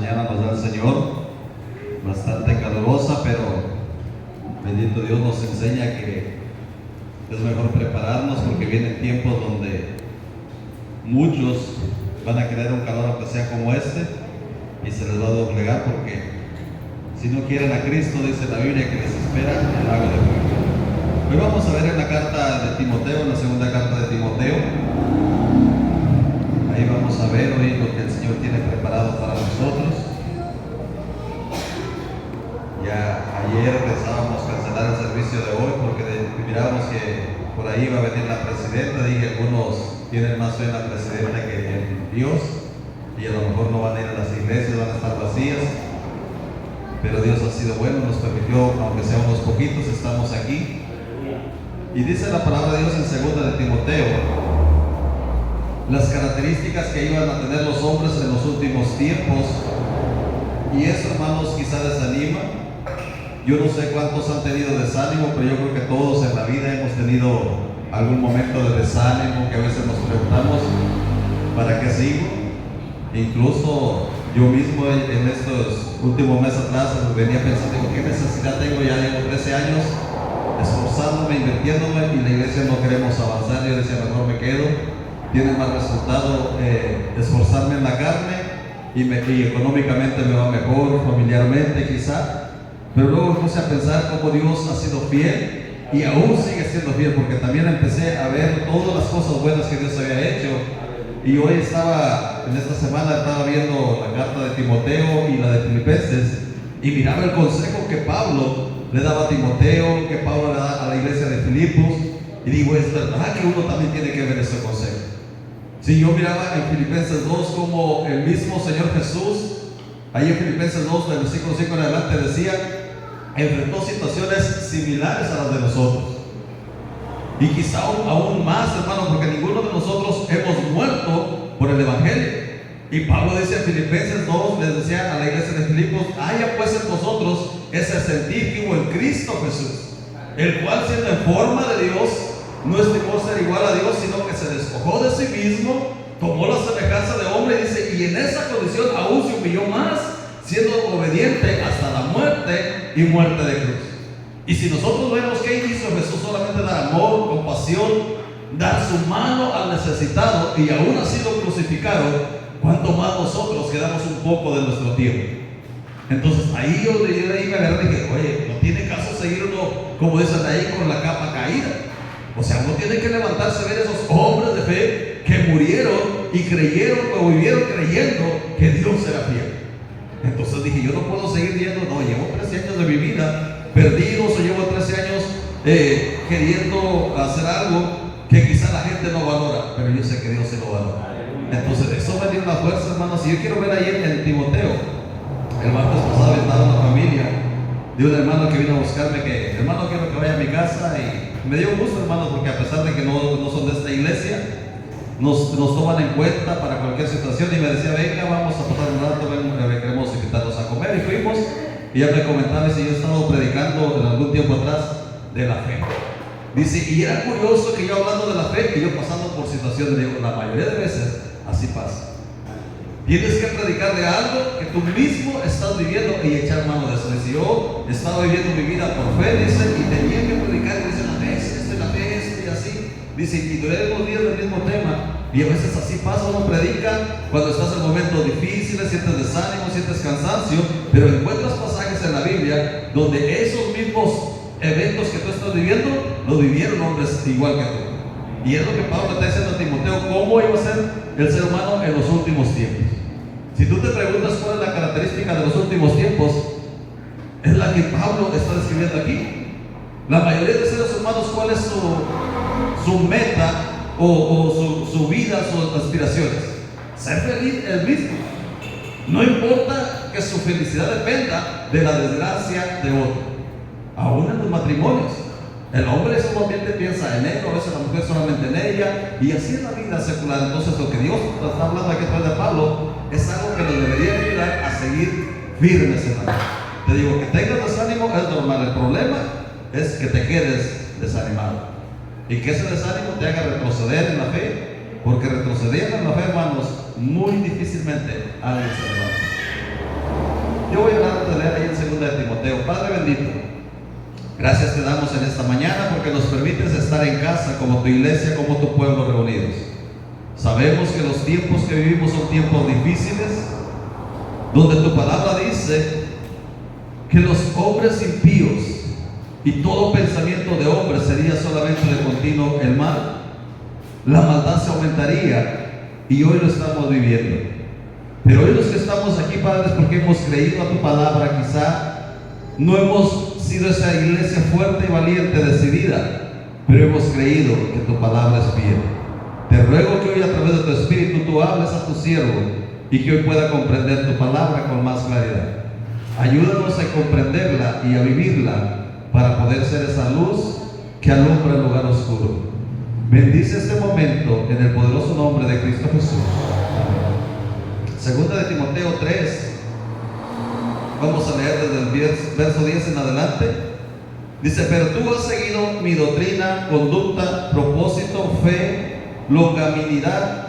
mañana nos da el Señor, bastante calurosa, pero bendito Dios nos enseña que es mejor prepararnos porque vienen tiempos donde muchos van a querer un calor aunque sea como este y se les va a doblegar porque si no quieren a Cristo, dice la Biblia que les espera el lago de fuego. Hoy vamos a ver en la carta de Timoteo, en la segunda carta de Timoteo. Ahí vamos a ver hoy lo que el Señor tiene preparado para nosotros. Ya ayer pensábamos cancelar el servicio de hoy porque mirábamos que por ahí iba a venir la presidenta. Dije, algunos tienen más fe en la presidenta que en Dios y a lo mejor no van a ir a las iglesias, van a estar vacías. Pero Dios ha sido bueno, nos permitió, aunque sea unos poquitos, estamos aquí. Y dice la palabra de Dios en segunda de Timoteo, las características que iban a tener los hombres en los últimos tiempos. Y eso, hermanos, quizá desanima. Yo no sé cuántos han tenido desánimo, pero yo creo que todos en la vida hemos tenido algún momento de desánimo que a veces nos preguntamos, ¿para qué sigo? Incluso yo mismo en estos últimos meses atrás venía pensando, digo, ¿qué necesidad tengo? Ya llevo 13 años esforzándome, invirtiéndome, y la iglesia no queremos avanzar. Yo decía, mejor me quedo. Tiene más resultado esforzarme en la carne y económicamente me va mejor, familiarmente quizá. Pero luego puse a pensar cómo Dios ha sido fiel y aún sigue siendo fiel, porque también empecé a ver todas las cosas buenas que Dios había hecho. Y hoy en esta semana estaba viendo la carta de Timoteo y la de Filipenses y miraba el consejo que Pablo le daba a Timoteo, que Pablo le da a la iglesia de Filipos, y digo, es verdad que uno también tiene que ver ese consejo. Si yo miraba en Filipenses 2 como el mismo Señor Jesús, ahí en Filipenses 2, del versículo 5 en adelante, decía, enfrentó situaciones similares a las de nosotros. Y quizá aún más, hermano, porque ninguno de nosotros hemos muerto por el Evangelio. Y Pablo dice en Filipenses 2, les decía a la iglesia de Filipos, haya pues en vosotros ese sentir que hubo en Cristo Jesús, el cual siendo en forma de Dios, no estimó ser igual a Dios, sino que se despojó de sí mismo, tomó la semejanza de hombre, dice, y en esa condición aún se humilló más, siendo obediente hasta la muerte y muerte de cruz. Y si nosotros vemos que hizo Jesús, solamente dar amor, compasión, dar su mano al necesitado, y aún ha sido crucificado, cuánto más nosotros que damos un poco de nuestro tiempo. Entonces ahí yo me agarré y dije, oye, no tiene caso seguir uno, como dicen ahí, con la capa caída. O sea, uno tiene que levantarse a ver esos hombres de fe que murieron y creyeron o vivieron creyendo que Dios era fiel. Entonces dije, yo no puedo seguir yendo, no, llevo 13 años de mi vida perdidos, o llevo 13 años queriendo hacer algo que quizá la gente no valora, pero yo sé que Dios se lo valora. Entonces eso me dio una fuerza, hermanos. Y yo quiero ver ahí en Timoteo, el martes pasado estaba una familia de un hermano que vino a buscarme, que hermano, quiero que vaya a mi casa, y me dio gusto, hermano, porque a pesar de que no son de esta iglesia, nos toman en cuenta para cualquier situación. Y me decía, venga, vamos a pasar un rato, queremos invitarlos a comer. Y fuimos, y ella me comentaba, si yo he estado predicando en algún tiempo atrás de la fe. Dice, y era curioso que yo hablando de la fe y yo pasando por situaciones, digo, la mayoría de veces así pasa. Tienes que predicar de algo que tú mismo estás viviendo y echar mano de eso. Dice, yo estaba viviendo mi vida por fe, dice, y tenía que predicar, y dice, la fe es esto, y así. Dice, y duré 2 días del mismo tema. Y a veces así pasa, uno predica cuando estás en momentos difíciles, sientes desánimo, sientes cansancio, pero encuentras pasajes en la Biblia donde esos mismos eventos que tú estás viviendo, lo vivieron hombres igual que tú. Y es lo que Pablo está diciendo a Timoteo, cómo iba a ser el ser humano en los últimos tiempos. Si tú te preguntas cuál es la característica de los últimos tiempos, es la que Pablo está describiendo aquí. La mayoría de seres humanos, ¿cuál es su meta o su vida, sus aspiraciones? Ser feliz el mismo. No importa que su felicidad dependa de la desgracia de otro. Aún en los matrimonios, el hombre solamente piensa en él, a veces la mujer solamente en ella, y así es la vida secular. Entonces lo que Dios está hablando aquí a través de Pablo es algo que nos debería ayudar a seguir firmes en la vida. Te digo, que tengas desánimo es normal, el problema es que te quedes desanimado y que ese desánimo te haga retroceder en la fe, porque retrocediendo en la fe, hermanos, muy difícilmente alguien se levanta. Yo voy a hablar de leer ahí en 2 de Timoteo. Padre bendito, gracias te damos en esta mañana porque nos permites estar en casa como tu iglesia, como tu pueblo reunidos. Sabemos que los tiempos que vivimos son tiempos difíciles, donde tu palabra dice que los hombres impíos y todo pensamiento de hombre sería solamente de continuo el mal. La maldad se aumentaría y hoy lo estamos viviendo. Pero hoy los que estamos aquí, Padre, es porque hemos creído a tu palabra. Quizá no hemos sido esa iglesia fuerte y valiente, decidida, pero hemos creído que tu palabra es fiel. Te ruego que hoy a través de tu Espíritu tú hables a tu siervo y que hoy pueda comprender tu palabra con más claridad. Ayúdanos a comprenderla y a vivirla para poder ser esa luz que alumbra el lugar oscuro. Bendice este momento en el poderoso nombre de Cristo Jesús. Amén. 2 de Timoteo 3, vamos a leer desde el verso 10 en adelante. Dice: pero tú has seguido mi doctrina, conducta, propósito, fe, longanimidad,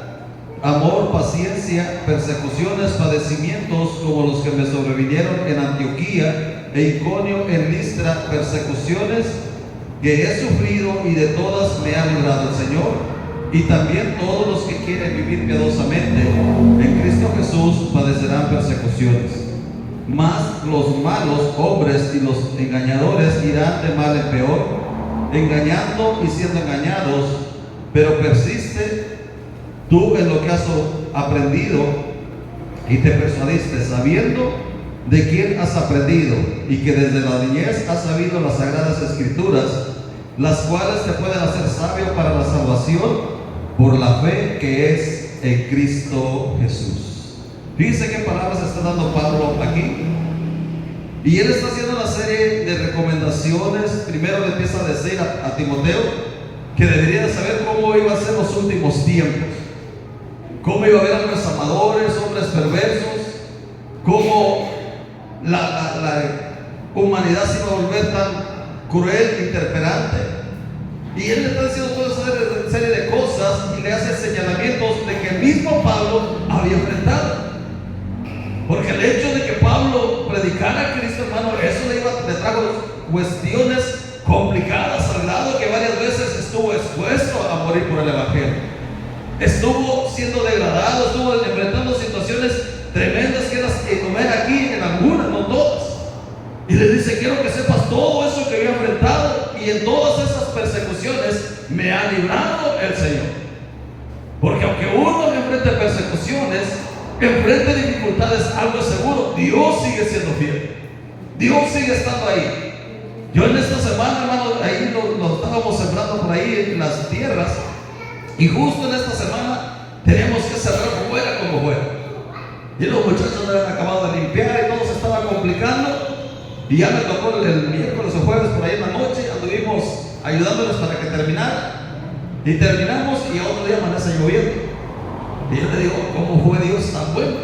amor, paciencia, persecuciones, padecimientos como los que me sobrevinieron en Antioquía e Iconio, en Listra, persecuciones que he sufrido, y de todas me ha librado el Señor. Y también todos los que quieren vivir piadosamente en Cristo Jesús padecerán persecuciones. Mas los malos hombres y los engañadores irán de mal en peor, engañando y siendo engañados. Pero persiste tú en lo que has aprendido y te persuadiste, sabiendo de quién has aprendido, y que desde la niñez has sabido las sagradas escrituras, las cuales te pueden hacer sabio para la salvación por la fe que es en Cristo Jesús. Fíjense qué palabras está dando Pablo aquí. Y él está haciendo una serie de recomendaciones. Primero le empieza a decir a Timoteo que debería saber cómo iba a ser los últimos tiempos, cómo iba a haber hombres amadores, hombres perversos, cómo la humanidad se iba a volver tan cruel, interpelante. Y él le está diciendo toda esa serie de cosas y le hace señalamientos de que el mismo Pablo había enfrentado. Porque el hecho de que Pablo predicara a Cristo, hermano, eso le trajo cuestiones complicadas, al grado que varias veces estuvo expuesto a morir por el Evangelio. Estuvo siendo degradado, estuvo enfrentando situaciones tremendas que las enumera aquí en algunas, no todas. Y le dice: quiero que sepas todo eso que yo he enfrentado, y en todas esas persecuciones me ha librado el Señor. Porque aunque uno enfrente persecuciones, enfrente dificultades, algo es seguro: Dios sigue siendo fiel, Dios sigue estando ahí. Yo en esta semana, hermano, ahí lo estábamos sembrando por ahí en las tierras, y justo en esta semana teníamos que cerrar fuera como fuera. Y los muchachos no habían acabado de limpiar y todo se estaba complicando. Y ya me tocó el miércoles o jueves por ahí en la noche, anduvimos ayudándoles para que terminara. Y terminamos, y a otro día amanece lloviendo. Y yo le digo: ¿cómo fue Dios tan bueno?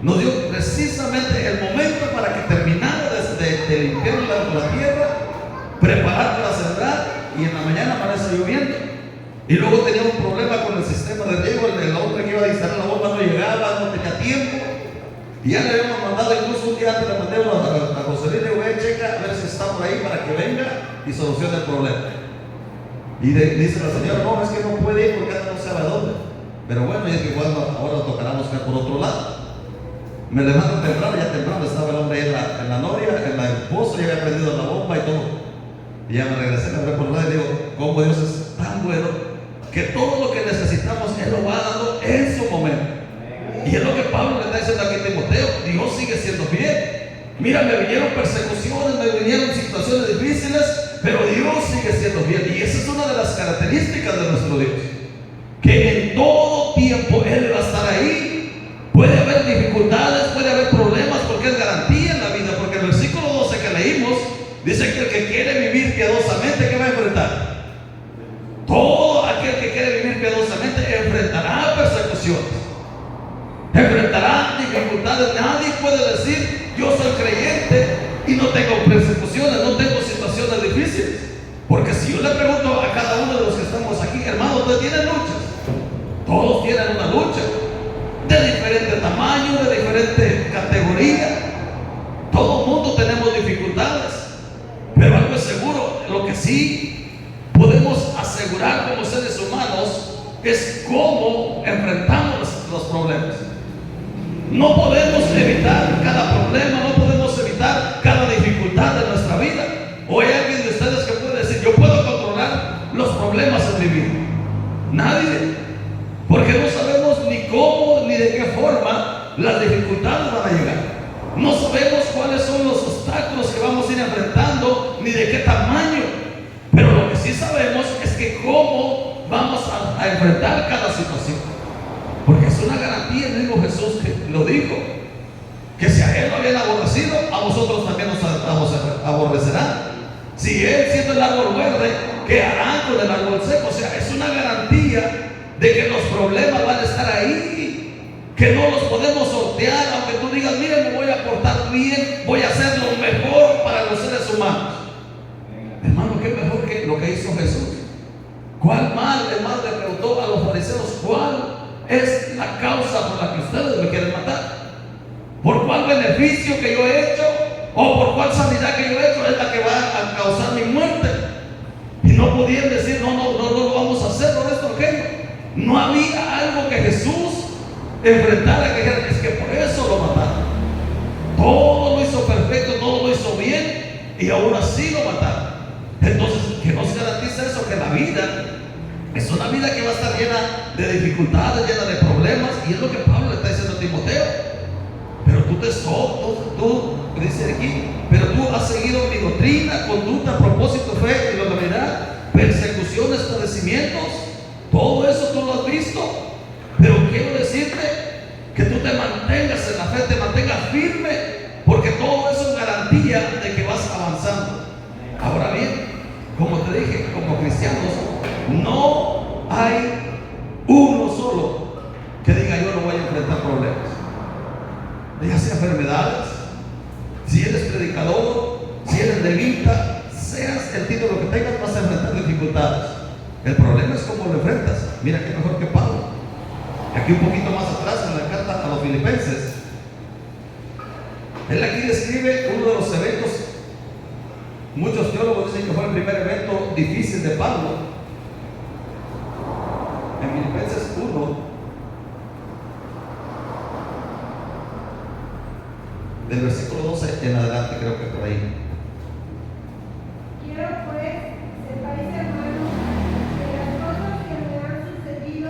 Nos dio precisamente el momento para que terminara de limpiar la tierra, preparar para sembrar, y en la mañana amanece lloviendo. Y luego tenía un problema con el sistema de riego. El hombre que iba a instalar la bomba no llegaba, no tenía tiempo. Y ya le habíamos mandado, incluso un día antes le mandé a José Luis, le voy a checar a ver si está por ahí para que venga y solucione el problema. Y dice la señora: no, es que no puede ir porque no sabe a dónde. Pero bueno, y es que igual ahora tocará buscar por otro lado. Me levanto temprano, ya temprano estaba el hombre ahí en la noria, en el pozo, ya había prendido la bomba y todo. Y ya me regresé, me abrí por un lado y digo: cómo Dios es tan bueno, que todo lo que necesitamos Él lo va dando en su momento. Y es lo que Pablo le está diciendo aquí a Timoteo: Dios sigue siendo fiel. Mira, me vinieron persecuciones, me vinieron situaciones difíciles, pero Dios sigue siendo fiel. Y esa es una de las características de nuestro Dios, que en todo tiempo Él va a estar ahí. Puede haber dificultades, puede haber problemas, porque es garantía en la vida. Porque el versículo 12 que leímos dice que el que quiere vivir piadosamente, ¿qué va a enfrentar? Todo aquel que quiere vivir piadosamente enfrentará persecuciones, enfrentará dificultades. Nadie puede decir: yo soy creyente y no tengo persecuciones, no tengo situaciones difíciles. Porque si yo le pregunto a cada uno de los que estamos aquí: hermano, ¿ustedes tienen luchas? Todos tienen una lucha, de diferente tamaño, de diferente categoría. es cómo enfrentamos los problemas. No podemos evitar cada problema, no podemos evitar cada dificultad de nuestra vida. ¿O hay alguien de ustedes que puede decir, yo puedo controlar los problemas en mi vida? Nadie, porque no sabemos ni cómo ni de qué forma las dificultades van a llegar. No sabemos cuáles son los obstáculos que vamos a ir enfrentando, ni de qué tamaño. Pero lo que sí sabemos es que cómo vamos a enfrentar cada situación. Porque es una garantía, el mismo Jesús que lo dijo, que si a Él lo habían aborrecido, a vosotros también os aborrecerán. Si Él, siendo el árbol verde, ¿qué harán con el árbol seco? O sea, es una garantía de que los problemas van a estar ahí, que no los podemos sortear, aunque tú digas, mire, me voy a portar bien, voy a hacer lo mejor para los seres humanos. Hermano, ¿qué mejor que lo que hizo Jesús? ¿Cuál mal? El mal le preguntó a los fariseos, ¿cuál es la causa por la que ustedes me quieren matar? ¿Por cuál beneficio que yo he hecho o por cuál sanidad que yo he hecho es la que va a causar mi muerte? Y no podían decir, no lo vamos a hacer por esto, aquello. No había algo que Jesús enfrentara que dijera, es que por eso lo mataron. Todo lo hizo perfecto, todo lo hizo bien y aún así lo mataron. Entonces, ¿qué nos garantiza eso? Que la vida es una vida que va a estar llena de dificultades, llena de problemas, y es lo que Pablo le está diciendo a Timoteo. Pero tú dice aquí, pero tú has seguido mi doctrina, conducta, propósito, fe, fidelidad, persecuciones, padecimientos, todo eso tú lo has visto. Pero quiero decirte que tú te mantengas en la fe, te mantengas firme, porque todo eso es garantía de que vas avanzando. Ahora bien, como te dije, como cristianos, no hay uno solo que diga yo no voy a enfrentar problemas, ya sea enfermedades, si eres predicador, si eres levita, seas el título que tengas, vas a enfrentar dificultades. El problema es cómo lo enfrentas. Mira qué mejor que Pablo. Aquí un poquito más atrás en la carta a los Filipenses, él aquí describe uno de los eventos. Muchos teólogos dicen que fue el primer evento difícil de Pablo. En Filipenses 1, del versículo 12 en adelante, creo que por ahí. Quiero pues, sepáis, hermanos, que las cosas que me han sucedido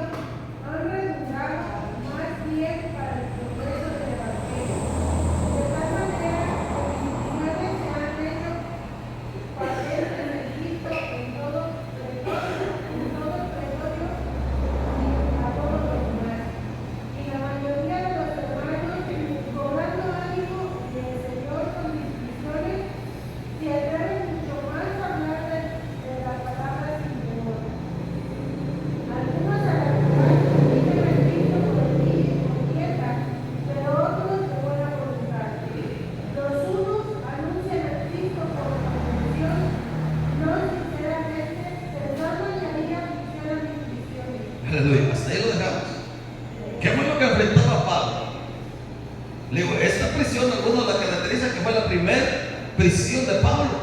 han redundado más bien para el progreso del Evangelio. De tal manera que mis prisiones se han hecho papel en el Cristo en todo pretorio y a todos los demás. Y la mayoría de los hermanos, cobrando ánimo del Señor con mis prisiones, se atreven mucho más a hablar de la palabra sin temor. Algunos a la verdad dicen el Cristo por ti con tierra, pero otros de buena voluntad. Los unos anuncian al Cristo por convención, no sinceramente, pensando añadir aflicción a mis prisiones. Aleluya, hasta ahí lo dejamos. ¿Qué fue lo que enfrentaba Pablo? Le digo, esta prisión, algunos la caracterizan que fue la primera prisión de Pablo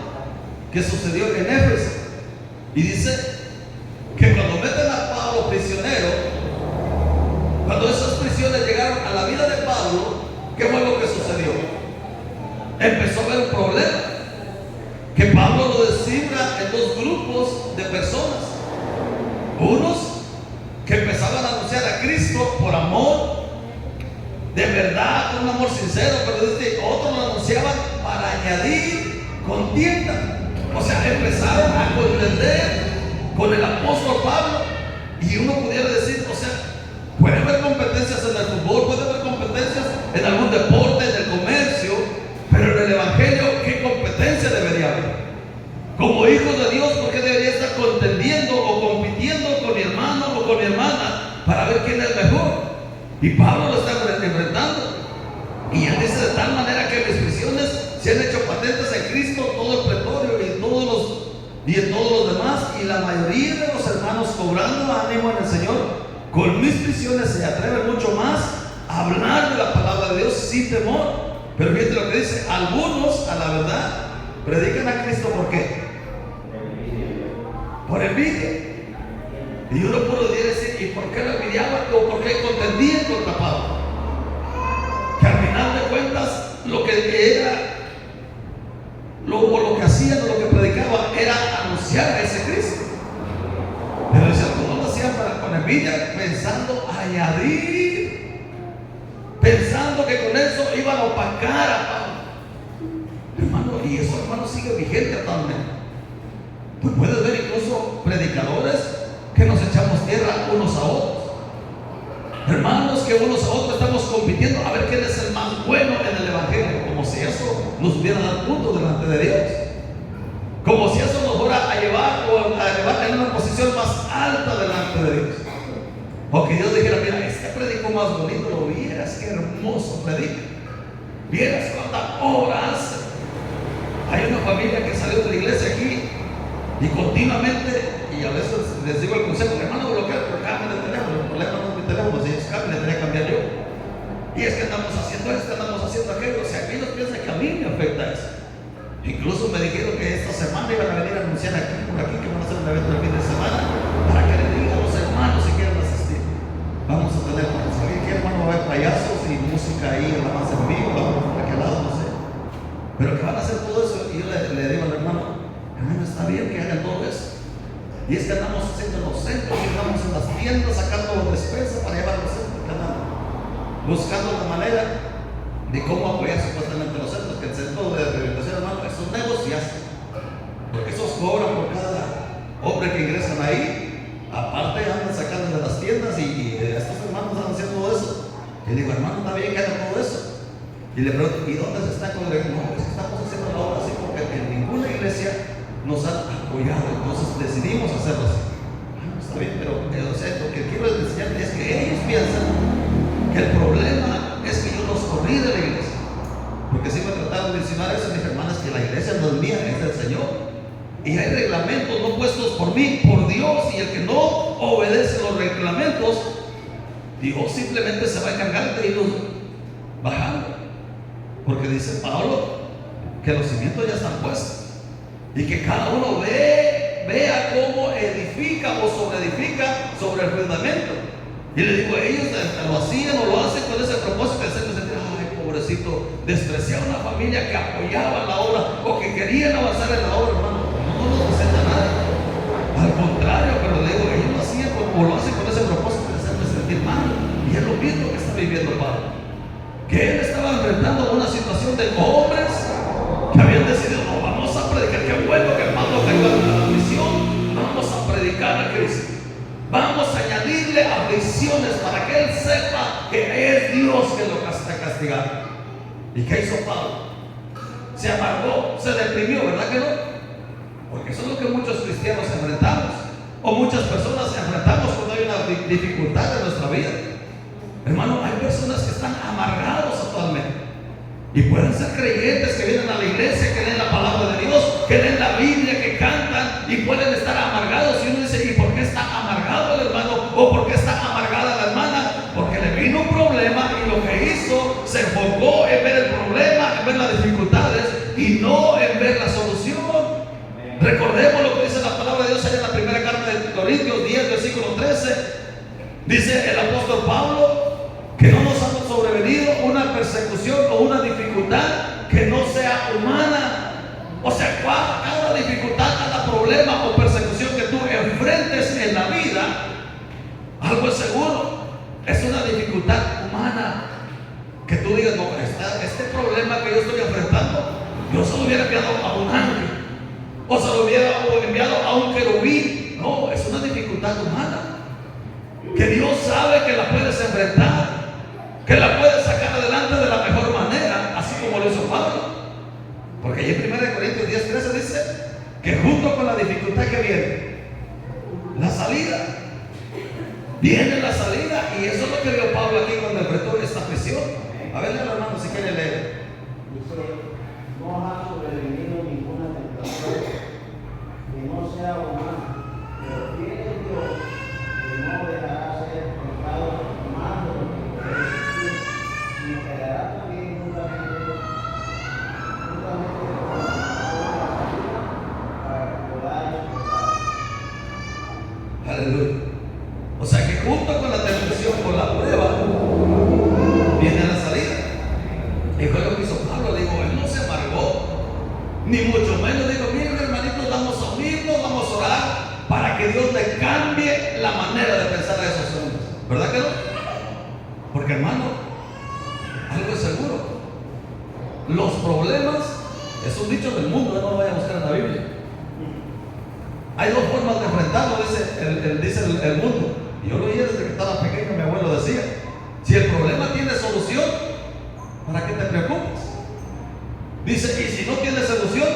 que sucedió en Éfeso. Y dice que cuando meten a Pablo prisionero, cuando esas prisiones llegaron a la vida de Pablo, ¿qué fue lo que sucedió? Empezó a haber un problema, que Pablo lo descifra en dos grupos de personas. Unos que empezaban a anunciar a Cristo por amor, de verdad, con un amor sincero, pero otros lo anunciaban para añadir contienda. O sea, empezaron a contender con el apóstol Pablo, y uno pudiera decir, o sea, puede haber competencias en el fútbol, puede haber competencias en algún deporte, en el comercio, pero en el evangelio, ¿qué competencia debería haber? Como hijos de Dios, ¿por qué debería estar contendiendo o compitiendo con mi hermano o con mi hermana para ver quién es mejor? Y Pablo lo está enfrentando. Y él dice, de tal manera que mis prisiones se han hecho patentes en Cristo, todo el pretorio y en todos los demás, y la mayoría de los hermanos, cobrando ánimo en el Señor, con mis prisiones se atreven mucho más a hablar de la palabra de Dios sin temor. Pero fíjate lo que dice, algunos a la verdad predican a Cristo, ¿por qué? Por envidia. Y uno podría decir, ¿y por qué lo envidiaban o por qué contendían contra Pablo? Que al final de cuentas lo que era, lo que hacían o lo que predicaban era anunciar a ese Cristo. Pero dice, algunos lo hacían con envidia, pensando añadir, pensando que con eso iban a opacar a Pablo. Hermano, y eso, hermano, sigue vigente actualmente. Pues puedes ver incluso predicadores que nos echamos tierra unos a otros. Hermanos, que unos a otros estamos compitiendo a ver quién es el más bueno en el evangelio, como si eso nos hubiera dado punto delante de Dios, como si eso nos fuera a llevar o a elevar en una posición más alta delante de Dios. O que Dios dijera, mira, este predicó más bonito, lo vieras, qué hermoso predica, vieras cuánta obra hace. Hay una familia que salió de la iglesia aquí y continuamente, y a veces les digo el consejo, hermano, bloquea, cámbiale el teléfono. El problema no es mi teléfono, si ellos cambian, le tenía que cambiar yo. Y es que andamos haciendo esto, andamos haciendo aquello. O sea, que ellos piensan que a mí me afecta eso. Incluso me dijeron que esta semana iban a venir a anunciar aquí, por aquí, que van a hacer un evento el fin de semana, para que le digan a los hermanos si quieren asistir. Vamos a tener, si alguien quiere, hermano, va a haber payasos y música ahí, la más en vivo, vamos por aquel lado, no sé. Pero que van a hacer todo eso, y yo le digo al hermano, está bien que hagan todo eso. Y es que andamos haciendo en los centros, y andamos en las tiendas sacando despensas para llevar a los centros, que andamos buscando la manera de cómo apoyar supuestamente los centros, que el centro de rehabilitación, hermano, esos negocios, porque esos cobran por cada hombre que ingresan ahí, aparte andan sacando de las tiendas y estos hermanos están haciendo todo eso. Y le digo, hermano, está bien que hagan todo eso. Y le pregunto, ¿y dónde se está congregando? No, es que estamos haciendo la obra así porque en ninguna iglesia nos han apoyado, entonces decidimos hacerlo así. Está bien, pero o sea, lo que quiero enseñarles es que ellos piensan que el problema es que yo los corrí de la iglesia, porque si me trataron de mencionar eso, mis hermanas, que la iglesia no es mía, es del Señor, y hay reglamentos no puestos por mí, por Dios, y el que no obedece los reglamentos, Dios simplemente se va a encargar de irlos bajando, porque dice Pablo que los cimientos ya están puestos. Y que cada uno vea cómo edifica o sobreedifica sobre el fundamento. Y le digo, ellos lo hacían o lo hacen con ese propósito de hacerme sentir, ay, pobrecito, despreciar a una familia que apoyaba la obra o que querían avanzar en la obra, hermano. No nos presenta nada. Al contrario, pero le digo, ellos lo hacían o lo hacen con ese propósito de hacerme sentir mal. Y es lo mismo que está viviendo Pablo. Que él estaba enfrentando una situación de hombres que habían decidido, no, vamos a predicar, qué bueno que Pablo tenga la misión, vamos a predicar a Cristo, vamos a añadirle aflicciones para que él sepa que es Dios que lo está castigando. ¿Y qué hizo Pablo? Se amargó, se deprimió, ¿verdad que no? Porque eso es lo que muchos cristianos enfrentamos, o muchas personas enfrentamos cuando hay una dificultad en nuestra vida. Hermano, hay personas que están amargados actualmente. Y pueden ser creyentes que vienen a la iglesia, que leen la palabra de Dios, que leen la Biblia, que cantan y pueden estar amargados. Y uno dice, ¿y por qué está amargado el hermano? ¿O por qué está amargada la hermana? Porque le vino un problema y lo que hizo se enfocó en ver el problema, en ver las dificultades y no en ver la solución. Recordemos lo que dice la palabra de Dios allá en la primera carta de Corintios 10, versículo 13. Dice el apóstol Pablo que no nos ha sobrevenido una persecución o una dificultad que no sea humana. O sea, cada dificultad, cada problema o persecución que tú enfrentes en la vida, algo es seguro, es una dificultad humana. Que tú digas, no, este problema que yo estoy enfrentando, yo se lo hubiera enviado a un ángel, o se lo hubiera enviado a un querubín. No, es una dificultad humana que Dios sabe que la puedes enfrentar, que la puedes sacar adelante de la mejor manera, así como lo hizo Pablo. Porque ahí en 1 Corintios 10:13 dice que junto con la dificultad que viene, la salida, viene la salida, y eso es lo que vio Pablo aquí cuando enfrentó esta prisión. A ver, hermano, si quiere leer. Dice, no ha sobrevenido ninguna tentación que no sea humana, pero tiene Dios que no dejará ser tentado más de lo que puede existir, sino que dará también juntamente con la salida para que podáis pasar. Aleluya. Y fue lo que hizo Pablo. Le digo, él no se amargó, ni mucho menos. Digo, miren, hermanitos, vamos a unirnos, vamos a orar para que Dios le cambie la manera de pensar a esos hombres. ¿Verdad que no? Porque, hermano, algo es seguro. Los problemas es un dicho del mundo, no lo vaya a buscar en la Biblia. Hay dos formas de enfrentarlo, dice el mundo. Y yo lo oía desde que estaba pequeño, mi abuelo decía: si el problema tiene solución, ¿para qué te preocupas? Dice, y si no tiene solución,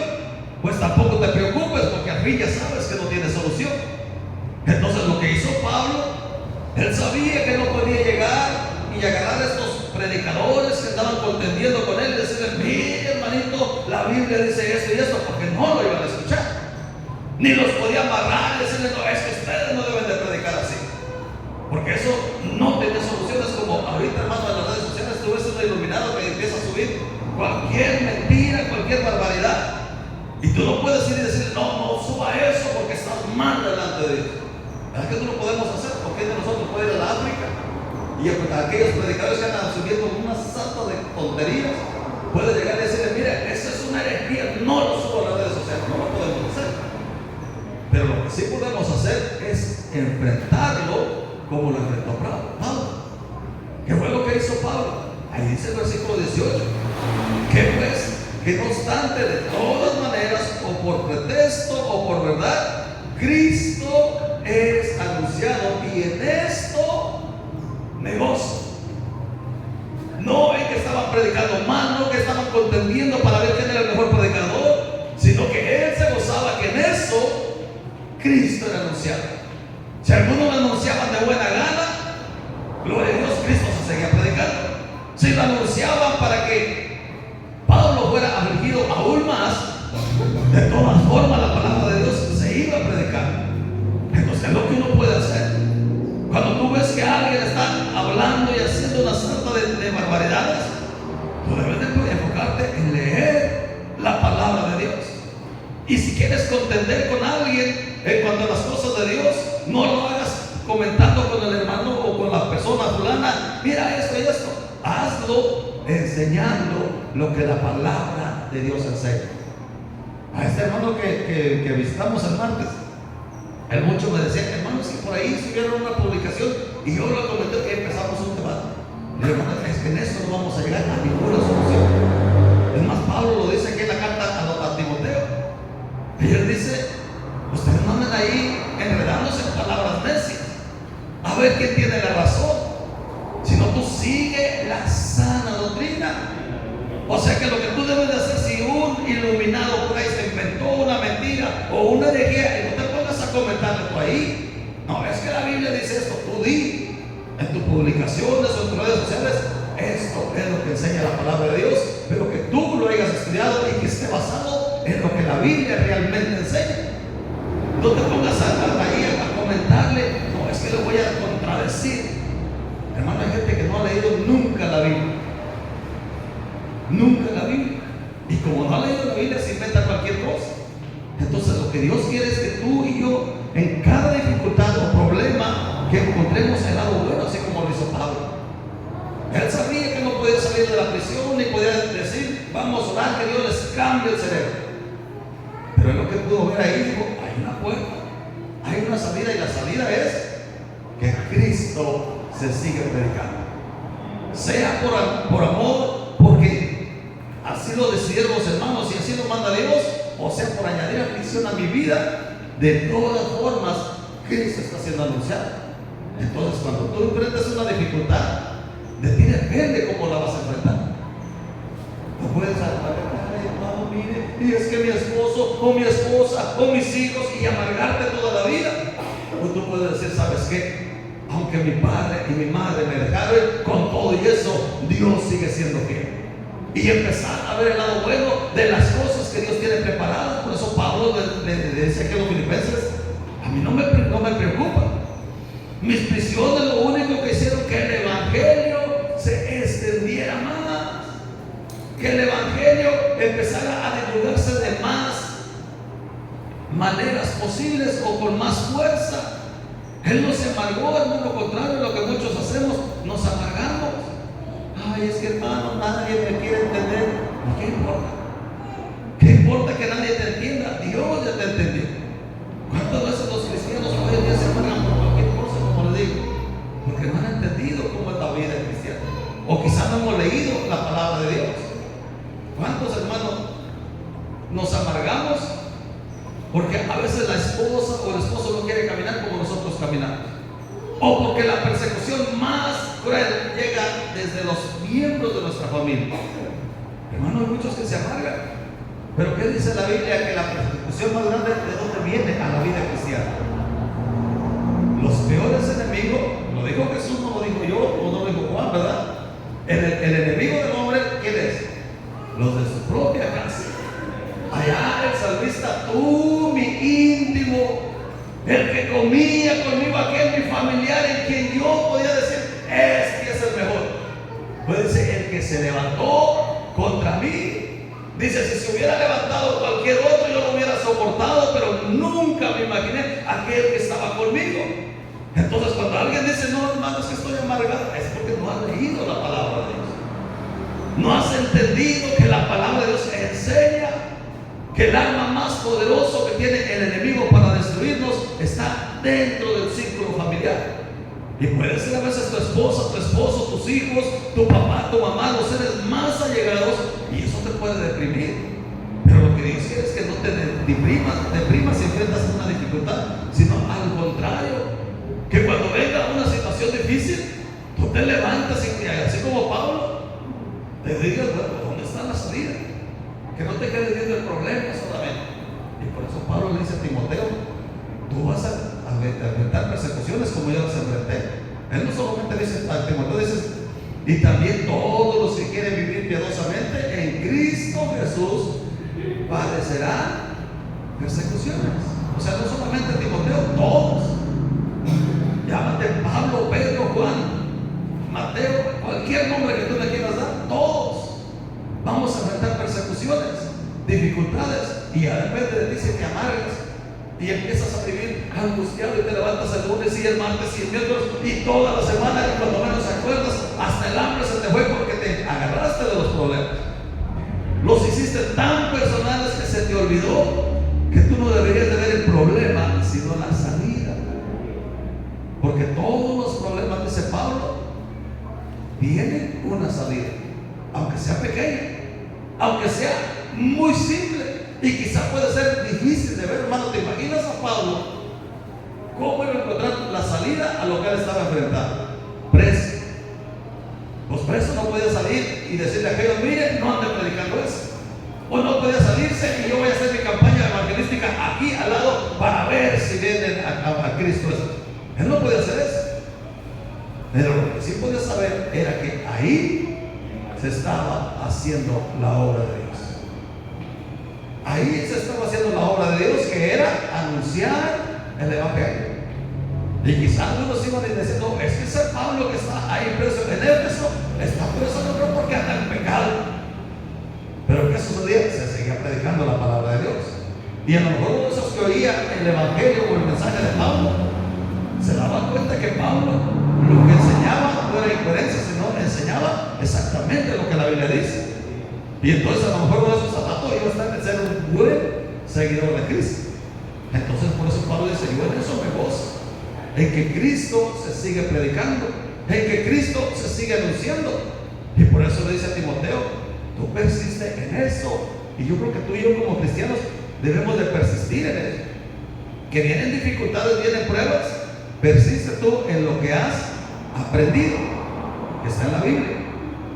pues tampoco te preocupes, porque al fin ya sabes que no tiene solución. Entonces lo que hizo Pablo, él sabía que no podía llegar y agarrar a estos predicadores que estaban contendiendo con él y decirle: mire, hermanito, la Biblia dice esto y esto, porque no lo iban a escuchar. Ni los podía amarrar y decirle: no, es que ustedes no deben de predicar así, porque eso no tiene soluciones. Como ahorita, hermano, en las redes sociales tú ves un iluminado que empieza a subir cualquier mentira, cualquier barbaridad, y tú no puedes ir y decir: no suba eso porque estás mal delante de Dios. ¿Verdad que no lo podemos hacer? Porque de nosotros puede ir a la África y aquellos predicadores que andan subiendo una sarta de tonterías, puede llegar y decirle: mira, esa es una herejía, no lo subo a las redes sociales. No lo podemos hacer. Pero lo que sí podemos hacer es enfrentarlo como lo enfrentó Pablo. ¿Qué fue lo que hizo Pablo? Ahí dice el versículo 18: que pues, que no obstante, de todas maneras, o por pretexto o por verdad, Cristo es anunciado, y en esto me gozo. No es que estaban predicando mal, no que estaban contendiendo para ver quién era el mejor predicador, sino que él se gozaba que en eso Cristo era anunciado. Si algunos lo anunciaban de buena gana, gloria a Dios, Cristo se seguía predicando. Si lo anunciaban para que Pablo fuera afligido aún más, de todas formas la palabra de Dios se iba a predicar. Entonces es lo que uno puede hacer. Cuando tú ves que alguien está hablando y haciendo una sarta de barbaridades, tú debes de enfocarte en leer la palabra de Dios. Y si quieres contender con alguien en cuanto a las cosas de Dios, no lo hagas comentando con el hermano o con la persona fulana: mira esto y esto. Hazlo enseñando lo que la palabra de Dios enseña. A este hermano que visitamos el martes, él mucho me decía: hermano, es que por ahí subieron una publicación y yo lo comenté que empezamos un debate. Le digo: hermano, es que en eso no vamos a llegar a ninguna solución. Es más, Pablo lo dice aquí en la carta a Timoteo. Y él dice: ustedes no anden ahí enredándose en palabras necias, a ver quién tiene la razón, sino tú sigue la sana doctrina. O sea que lo que tú debes de hacer, si un iluminado por ahí se inventó una mentira o una herejía, y no te pongas a comentarle tú ahí: no, es que la Biblia dice esto. Tú di en tus publicaciones o en tus redes sociales: esto es lo que enseña la palabra de Dios, pero que tú lo hayas estudiado y que esté basado en lo que la Biblia realmente enseña. No te pongas ahí a comentarle: no, es que le voy a contradecir. Hermano, hay gente que no ha leído nunca la Biblia. Nunca la Biblia. Y como no ha leído la Biblia, se inventa cualquier cosa. Entonces lo que Dios quiere es que tú y yo, en cada dificultad o problema, que encontremos el lado bueno, así como lo hizo Pablo. Él sabía que no podía salir de la prisión, ni podía decir: vamos a orar que Dios les cambie el cerebro. Pero lo que pudo ver ahí, dijo: hay una puerta, hay una salida, y la salida es que Cristo se sigue predicando. Sea por amor, porque así lo decidieron los hermanos y así lo manda Dios, o sea por añadir aflicción a mi vida. De todas formas, Cristo está siendo anunciado. Entonces, cuando tú enfrentas una dificultad, de ti depende cómo la vas a enfrentar. No puedes hermano, mire, y es que mi esposo o mi esposa o mis hijos, y amargarte toda la vida. O tú puedes decir: ¿sabes qué? Aunque mi padre y mi madre me dejaron, con todo y eso, Dios sigue siendo fiel. Y empezar a ver el lado bueno de las cosas que Dios tiene preparadas. Por eso Pablo le dice aquí a los filipenses: a mí no me preocupa. Mis prisiones lo único que hicieron que el evangelio se extendiera más, que el evangelio empezara a divulgarse de más maneras posibles o con más fuerza. Él no se amargó, hermano, lo contrario de lo que muchos hacemos, nos amargamos. Ay, es que hermano, nadie me quiere entender. importa? ¿Qué importa que nadie te entienda? Dios ya te entendió. ¿Cuántas veces los cristianos hoy en día se amargan por cualquier cosa, como les digo? Porque no han entendido cómo es la vida cristiana. O quizás no hemos leído la palabra de Dios. ¿Cuántos hermanos nos amargamos? Porque a veces la esposa o el esposo no quiere caminar como nosotros caminamos. O porque la persecución más cruel llega desde los miembros de nuestra familia. Hermano, hay muchos que se amargan. Pero ¿qué dice la Biblia? Que la persecución más grande, ¿de dónde viene a la vida cristiana? Los peores enemigos, lo dijo Jesús, no lo dijo yo, o no lo dijo Juan, ¿verdad? El enemigo del hombre, ¿quién es? Los de su propia casa. Allá el salmista, tú, mi íntimo, el que comía conmigo, aquel mi familiar, en quien yo podía decir, este es el mejor. Puede ser el que se levantó contra mí. Dice, si se hubiera levantado cualquier otro, yo lo hubiera soportado, pero nunca me imaginé aquel que estaba conmigo. Entonces, cuando alguien dice, no, hermano, es que estoy amargado, es porque no has leído la palabra de Dios. No has entendido que la palabra de Dios enseña que el arma más poderoso que tiene el enemigo para destruirnos está dentro del círculo familiar. Y puede ser a veces tu esposa, tu esposo, tus hijos, tu papá, tu mamá, los seres más allegados, y eso te puede deprimir. Pero lo que Dios quiere es que no te deprimas si enfrentas una dificultad, sino al contrario, que cuando venga una situación difícil, tú te levantas y así como Pablo, te digas, bueno, ¿dónde está la salida? Que no te quedes viendo el problema solamente. Y por eso Pablo le dice a Timoteo, tú vas a enfrentar persecuciones como yo las enfrenté. Él no solamente dice a Timoteo, dice, y también todos los que quieren vivir piadosamente en Cristo Jesús padecerán persecuciones. O sea, no solamente Timoteo, todos. Llámate Pablo, Pedro, Juan, Mateo, cualquier nombre que tú le quieras dar, todos vamos a enfrentar persecuciones, dificultades, y ya depende de ti si te amargas y empiezas a vivir angustiado y te levantas el lunes y el martes y el miércoles y toda la semana, y cuando menos acuerdas, hasta el hambre se te fue porque te agarraste de los problemas. Los hiciste tan personales que se te olvidó que tú no deberías de ver el problema, sino la salida. Porque todos los problemas, dice Pablo, tienen una salida, aunque sea pequeña, aunque sea muy simple. Y quizá puede ser difícil de ver, hermano. ¿Te imaginas a Pablo cómo iba a encontrar la salida a lo que él estaba enfrentando? Preso. Los presos no podían salir y decirle a aquellos, miren, no anden predicando eso. O no podía salirse y yo voy a hacer mi campaña evangelística aquí al lado para ver si vienen a Cristo. Él no podía hacer eso. Pero lo que sí podía saber era que ahí se estaba haciendo la obra de Dios. Ahí se estaba haciendo la obra de Dios, que era anunciar el evangelio. Y quizás algunos iban a decir, no, es que ese Pablo que está ahí preso en Éfeso, está preso no creo porque anda en pecado. Pero ¿qué sucedía? Se seguía predicando la palabra de Dios. Y a lo mejor uno de esos que oían el evangelio o el mensaje de Pablo, se daba cuenta que Pablo lo que enseñaba no era incoherencia, sino enseñaba exactamente lo que la Biblia dice. Y entonces a lo mejor uno de esos zapatos iba a estar en ser un buen seguidor de Cristo. Entonces por eso Pablo dice, yo en eso me gozo, en que Cristo se sigue predicando, en que Cristo se sigue anunciando. Y por eso le dice a Timoteo, tú persiste en eso. Y yo creo que tú y yo como cristianos debemos de persistir en eso. Que vienen dificultades, vienen pruebas, persiste tú en lo que has aprendido, que está en la Biblia.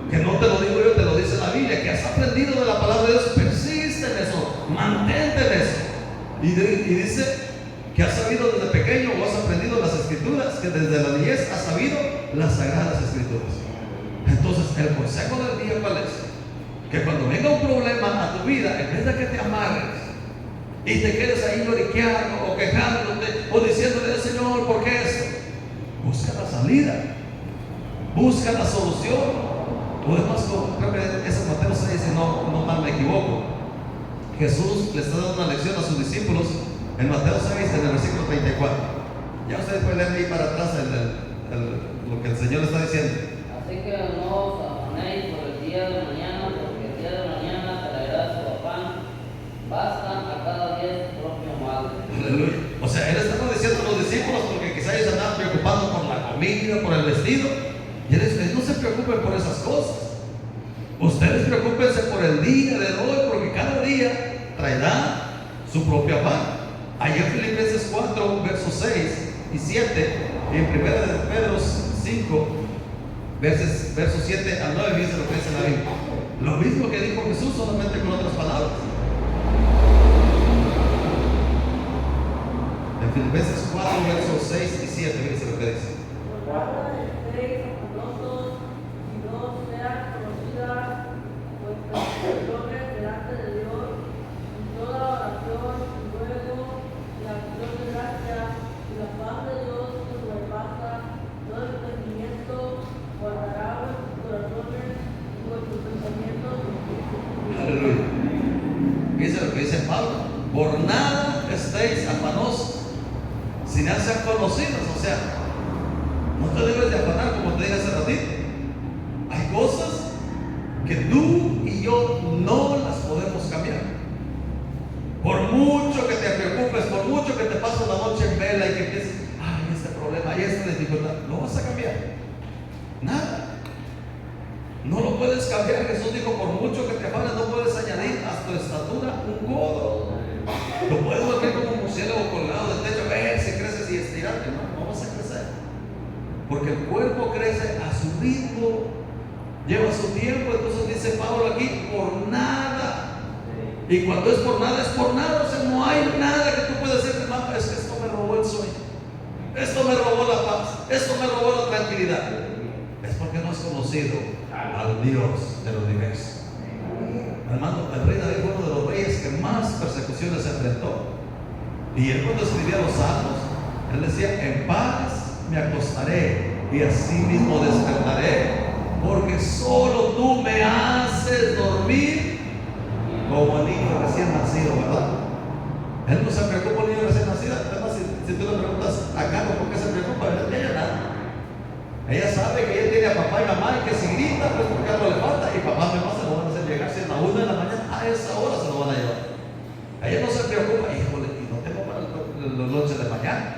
Que no te lo digo yo, te lo dice la Biblia, que has aprendido de la palabra de Dios, persiste en eso, mantente en eso. Y dice que has sabido desde pequeño o has aprendido las escrituras, que desde la niñez has sabido las sagradas escrituras. Entonces el consejo del día, ¿cuál es? Que cuando venga un problema a tu vida, en vez de que te amargues y te quedes ahí lloriqueando o quejándote o diciéndole al Señor, ¿por qué esto? Busca la salida, busca la solución. O demás, creo que eso Mateo 6, si no mal me equivoco, Jesús le está dando una lección a sus discípulos en Mateo 6, en el versículo 34. Ya ustedes pueden leer ahí para atrás lo que el Señor le está diciendo. Así que no os afanéis por el día de mañana, porque el día de mañana comida, por el vestido. Y él dice, no se preocupen por esas cosas. Ustedes preocúpense por el día de hoy, porque cada día traerá su propio afán. Allá en Filipenses 4, versos 6 y 7, y en 1 Pedro 5, versos 7 al 9, dice lo que dice la Biblia. Lo mismo que dijo Jesús, solamente con otras palabras. En Filipenses 4, versos 6 y 7, dice lo que dice. Aleluya. Dice lo que dice Pablo: por nada estéis afanosos, si no sean conocidos. O sea, no te debes de afanar, como te dije hace ratito. Hay cosas que tú y yo no las podemos cambiar. Por mucho que te preocupes, por mucho que te pases la noche en vela y que pienses, ay, este problema, ay, esta dificultad, no vas a cambiar nada. No lo puedes cambiar. Jesús dijo, por mucho que te afanes, no puedes añadir a tu estatura un codo. Lo puedes volver como un murciélago colgado del techo, ver si creces y estirarte. No vas a crecer, porque el cuerpo crece a su ritmo, lleva su tiempo. Entonces dice Pablo aquí, por nada. Y cuando es por nada, es por nada. O sea, no hay nada que tú puedas decir, hermano, es que esto me robó el sueño, esto me robó la paz, esto me robó la tranquilidad. Es porque no has conocido al Dios del universo. Hermano, el rey David fue uno de los reyes que más persecuciones se enfrentó. Y él, cuando escribía los salmos, él decía, en paz me acostaré y así mismo despertaré, porque solo tú me haces dormir como el niño recién nacido, ¿verdad? Él no se preocupa por el niño recién nacido. Además, si tú le preguntas a Carlos por qué se preocupa, ella nada. Ella sabe que ella tiene a papá y mamá, y que si grita, pues porque algo le falta, y papá y mamá se lo van a hacer llegar, si a la 1 de la mañana, a esa hora se lo van a llevar. Ella no se preocupa, híjole, y no tengo para los lonches de mañana.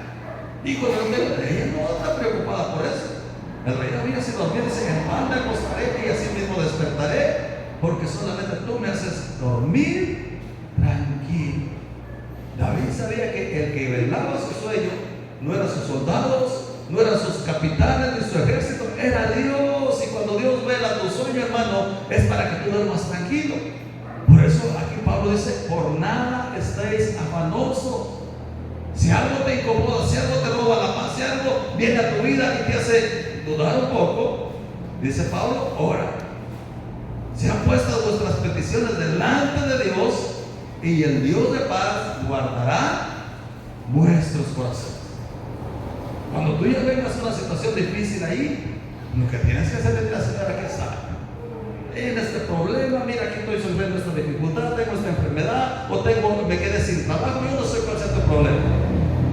Híjole, no tengo. Ella no está preocupada por eso. El rey David se dormía, dice, en paz me acostaré y así mismo despertaré, porque solamente tú me haces dormir tranquilo. David sabía que el que velaba su sueño no eran sus soldados, no eran sus capitanes ni su ejército, era Dios. Y cuando Dios vela tu sueño, hermano, es para que tú duermas tranquilo. Por eso aquí Pablo dice, por nada estéis afanosos. Si algo te incomoda, si algo te roba la paz, si algo viene a tu vida y te hace dudar un poco, dice Pablo, ora. Sean puestas vuestras peticiones delante de Dios, y el Dios de paz guardará vuestros corazones. Cuando tú ya vengas a una situación difícil ahí, lo que tienes que hacer es decir, Señor, aquí está. En este problema, mira, aquí estoy sufriendo esta dificultad, tengo esta enfermedad, o me quedé sin trabajo, yo no sé cuál sea tu problema.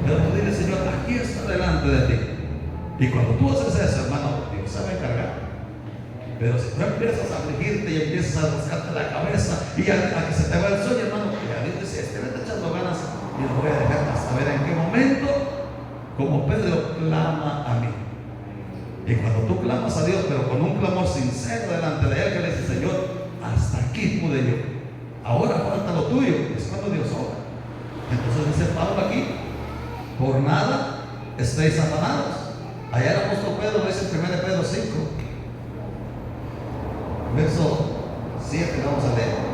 Pero tú dile, Señor, aquí está delante de ti. Y cuando tú haces eso, hermano, Dios se va a encargar. Pero si tú empiezas a afligirte y empiezas a rascarte la cabeza y a que se te va el sueño, hermano, ya Dios dice, vete echando ganas y lo voy a dejar hasta ver en qué momento, como Pedro clama a mí. Y cuando tú clamas a Dios, pero con un clamor sincero delante de Él, que le dice, Señor, hasta aquí pude yo, ahora falta lo tuyo, es cuando Dios obra. Entonces dice Pablo aquí, por nada estéis afanados. Allá el apóstol Pedro lo dice en 1 Pedro 5, verso 7, vamos a leer.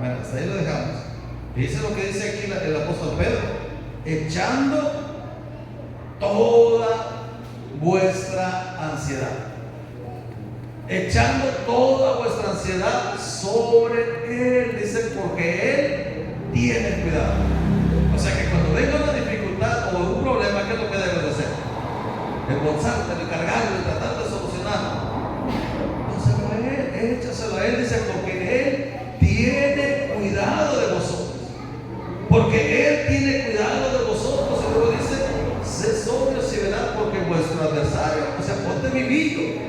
Amén. Hasta ahí lo dejamos. Y dice lo que dice aquí el apóstol Pedro: echando toda vuestra ansiedad. Echando toda vuestra ansiedad sobre Él, dice, porque Él tiene cuidado. O sea que cuando venga una dificultad o un problema, ¿qué es lo que debes de hacer? Esforzarte, cargarlo y tratar de solucionarlo. Échaselo a Él, échaselo a Él, dice, porque Él tiene cuidado de vosotros. Porque Él tiene cuidado de vosotros. Y luego dice: sed sobrios y velad, porque vuestro adversario, o sea, ponte vivillo.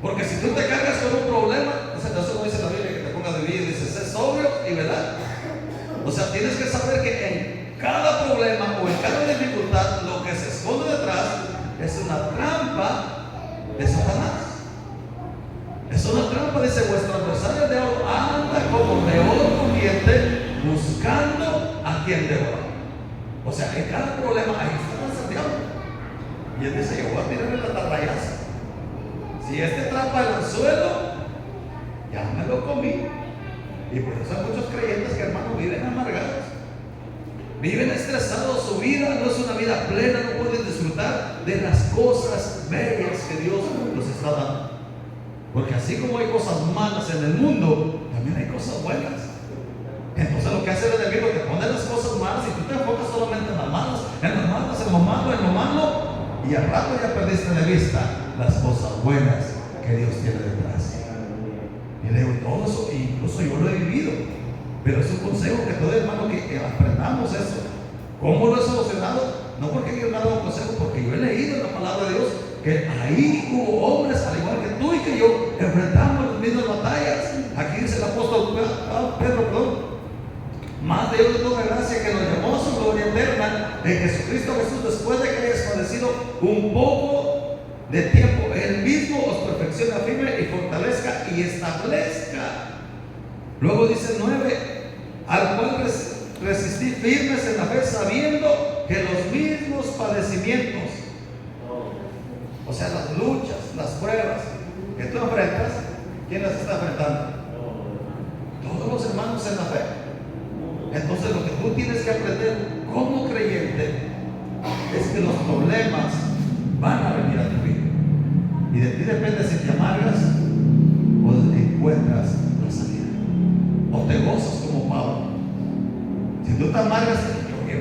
Porque si tú te cargas con un problema, eso no dice la Biblia que te pongas vivillo, dice: sed sobrio y velad. O sea, tienes que saber que en cada problema o en cada dificultad, lo que se esconde detrás es una trampa de Satanás. Es una trampa, dice: vuestro adversario el diablo anda como león rugiente buscando a quien devorar. O sea, en cada problema ahí está el diablo. Y él dice: yo voy a tirarle la tarrayaza. Si este trampa en el suelo, ya me lo comí. Y por eso hay muchos creyentes que, hermanos, viven amargados, viven estresados. Su vida no es una vida plena, no pueden disfrutar de las cosas bellas que Dios nos está dando. Porque así como hay cosas malas en el mundo, también hay cosas buenas. Entonces lo que hace el enemigo te pone las cosas malas y tú te enfocas solamente en las malas, en lo malo, y al rato ya perdiste de vista las cosas buenas que Dios tiene detrás. Y le digo, todo eso, incluso yo lo he vivido, pero es un consejo que todo hermano que aprendamos eso. ¿Cómo lo he solucionado? No porque yo me he dado un consejo, porque yo he leído en la palabra de Dios que ahí hubo hombres, al igual que tú y que yo, enfrentamos las mismas batallas. Aquí dice el apóstol Pedro, más de Dios de toda gracia, que nos llamó a su gloria eterna en Jesucristo Jesús, después de que hayas padecido un poco de tiempo, Él mismo os perfecciona, afirme y fortalezca y establezca. Luego dice 9: al cual resistí firmes en la fe, sabiendo que los mismos padecimientos, o sea, las luchas, las pruebas que tú enfrentas, ¿quién las está enfrentando? Todos los hermanos en la fe. Entonces lo que tú tienes que aprender como creyente es que los problemas van a venir a tu vida. Y de ti depende si te amargas o encuentras la salida. O te gozas como Pablo. Si tú te amargas,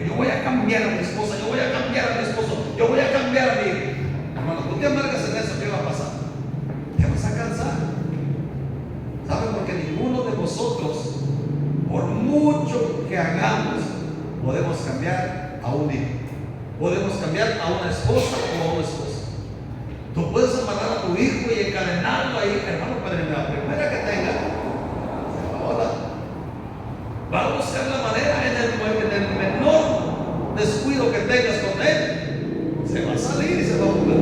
yo voy a cambiar a mi esposa, yo voy a cambiar a mi esposo, yo voy a cambiar a mi hijo. Hermano, tú te amargas en eso, ¿qué va a pasar? Te vas a cansar. ¿Sabes? Porque ninguno de nosotros, por mucho que hagamos, podemos cambiar a un hijo, podemos cambiar a una esposa o a un esposo. Tú puedes amarrar a tu hijo y encadenarlo ahí, hermano, pero en la primera que tenga, ahora va a buscar la manera, en el menor descuido que tengas con él, se va a salir y se va a volver.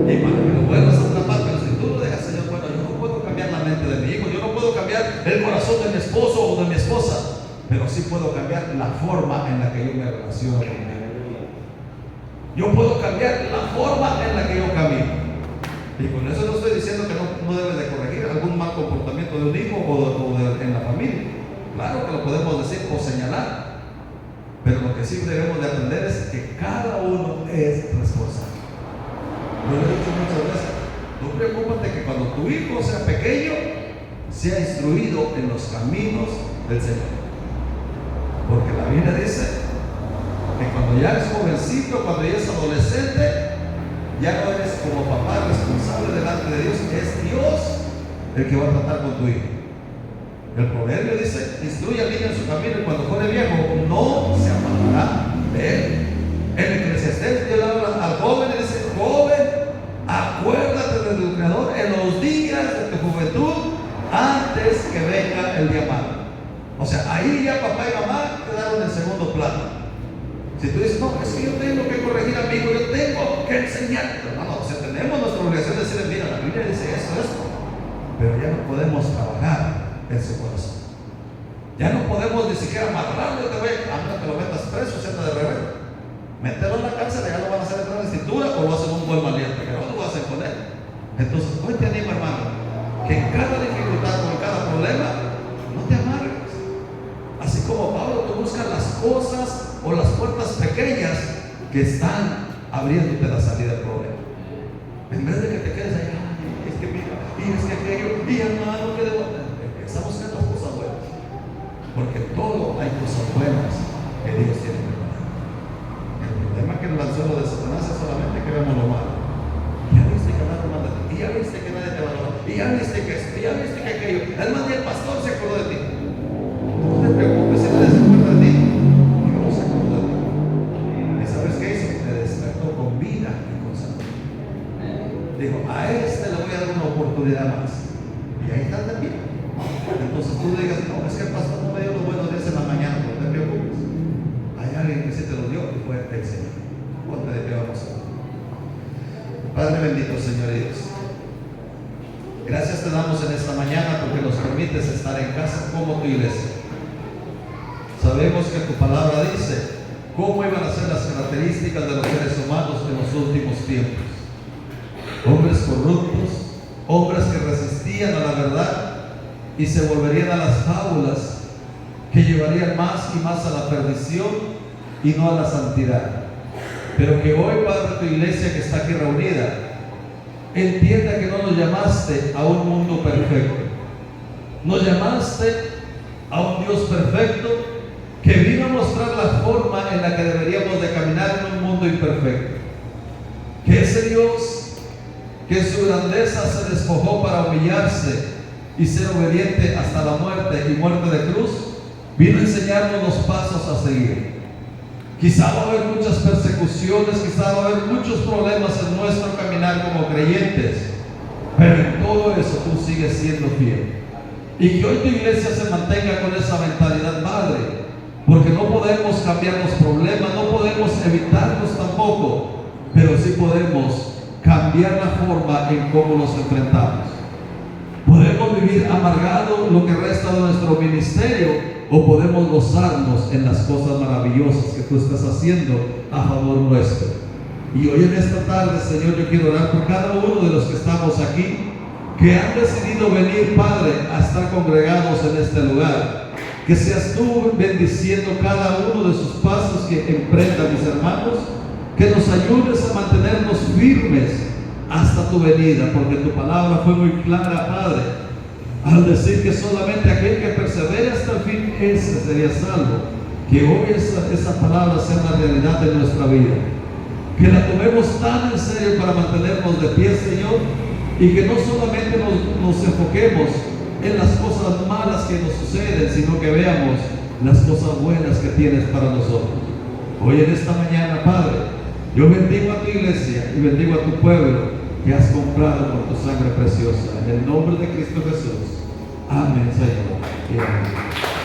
Y para que lo vuelvas a atrapar, pero si tú lo dejas, Señor, bueno, yo no puedo cambiar la mente de mi hijo, yo no puedo cambiar el corazón de mi esposo o de mi esposa, pero sí puedo cambiar la forma en la que yo me relaciono con él. Yo puedo cambiar la forma en la que yo camino. Y con eso no estoy diciendo que no debes de corregir algún mal comportamiento de un hijo en la familia. Claro que lo podemos decir o señalar, pero lo que sí debemos de aprender es que cada uno es responsable. Yo lo he dicho muchas veces: no preocúpate que cuando tu hijo sea pequeño, sea instruido en los caminos del Señor. Porque la Biblia dice que cuando ya eres jovencito, cuando ya eres adolescente, ya no eres como papá responsable delante de Dios, es Dios el que va a tratar con tu hijo. El proverbio dice: instruye al niño en su camino y cuando fuere viejo no se apartará de él. En Eclesiastés Dios habla al joven y dice: joven, acuérdate de tu Creador en los días de tu juventud, antes que venga el día malo. O sea, ahí ya papá y mamá quedaron en segundo plano. Si tú dices: no, es que yo tengo que corregir a mi hijo, yo tengo que enseñar. Hermano, o sea, tenemos nuestra obligación de decirle: mira, la Biblia dice esto, pero ya no podemos trabajar en su corazón. Ya no podemos ni siquiera amarrarlo, que lo metas preso, sienta de rebelde. Meterlo en la cárcel, ya lo van a hacer entrar en cintura o lo hacen un buen valiente, que no lo hacen con él. Entonces, hoy te animo, hermano, que en cada dificultad o en cada problema que están abriéndote la salida del problema. En vez de que te quedes ahí, "Ay, es que mira, y es que aquello, y hermano, que debo hacer". Está buscando cosas buenas, porque en todo hay cosas buenas que Dios tiene preparado. El problema que el anzuelo de Satanás es solamente que vemos lo malo. Ya viste que nadie manda a ti, y ya viste que nadie te valora, y ya viste que esto, y ya viste que aquello. Además, ni el pastor se acordó de ti. No te preocupes, si nadie se acuerda de ti, Dios no se acordó de ti. ¿Y sabes qué hizo? Te despertó con vida y con salud. Dijo, a este le voy a dar una oportunidad más. Y ahí está también. Entonces tú digas, no, es que el pastor no me dio los buenos días en la mañana, no te preocupes. Hay alguien que sí te los dio y fue el Señor. Ponte de pie, vamos a ver. Padre bendito, Señor Dios. Gracias te damos en esta mañana porque nos permites estar en casa como tu iglesia. Sabemos que tu palabra dice cómo iban a ser las características de los seres humanos en los últimos tiempos. Hombres corruptos, hombres que resistían a la verdad y se volverían a las fábulas que llevarían más y más a la perdición y no a la santidad. Pero que hoy, Padre, tu iglesia que está aquí reunida, entienda que no nos llamaste a un mundo perfecto. Nos llamaste a un Dios perfecto que vino a mostrar la forma en la que deberíamos de caminar en un mundo imperfecto. Que ese Dios que en su grandeza se despojó para humillarse y ser obediente hasta la muerte y muerte de cruz, vino a enseñarnos los pasos a seguir. Quizá va a haber muchas persecuciones, quizá va a haber muchos problemas en nuestro caminar como creyentes, pero en todo eso tú sigues siendo fiel. Y que hoy tu iglesia se mantenga con esa mentalidad, Padre, porque no podemos cambiar los problemas, no podemos evitarlos tampoco, pero sí podemos cambiar la forma en cómo los enfrentamos. Podemos vivir amargados lo que resta de nuestro ministerio, o podemos gozarnos en las cosas maravillosas que tú estás haciendo a favor nuestro. Y hoy en esta tarde, Señor, yo quiero orar por cada uno de los que estamos aquí, que han decidido venir, Padre, a estar congregados en este lugar. Que seas tú bendiciendo cada uno de sus pasos que emprendan, mis hermanos, que nos ayudes a mantenernos firmes hasta tu venida, porque tu palabra fue muy clara, Padre, al decir que solamente aquel que persevere hasta el fin, ese sería salvo. Que hoy esa palabra sea una realidad de nuestra vida, que la tomemos tan en serio para mantenernos de pie, Señor, y que no solamente nos enfoquemos en las cosas malas que nos suceden, sino que veamos las cosas buenas que tienes para nosotros. Hoy en esta mañana, Padre, yo bendigo a tu iglesia y bendigo a tu pueblo que has comprado con tu sangre preciosa. En el nombre de Cristo Jesús. Amén, Señor. Y amén.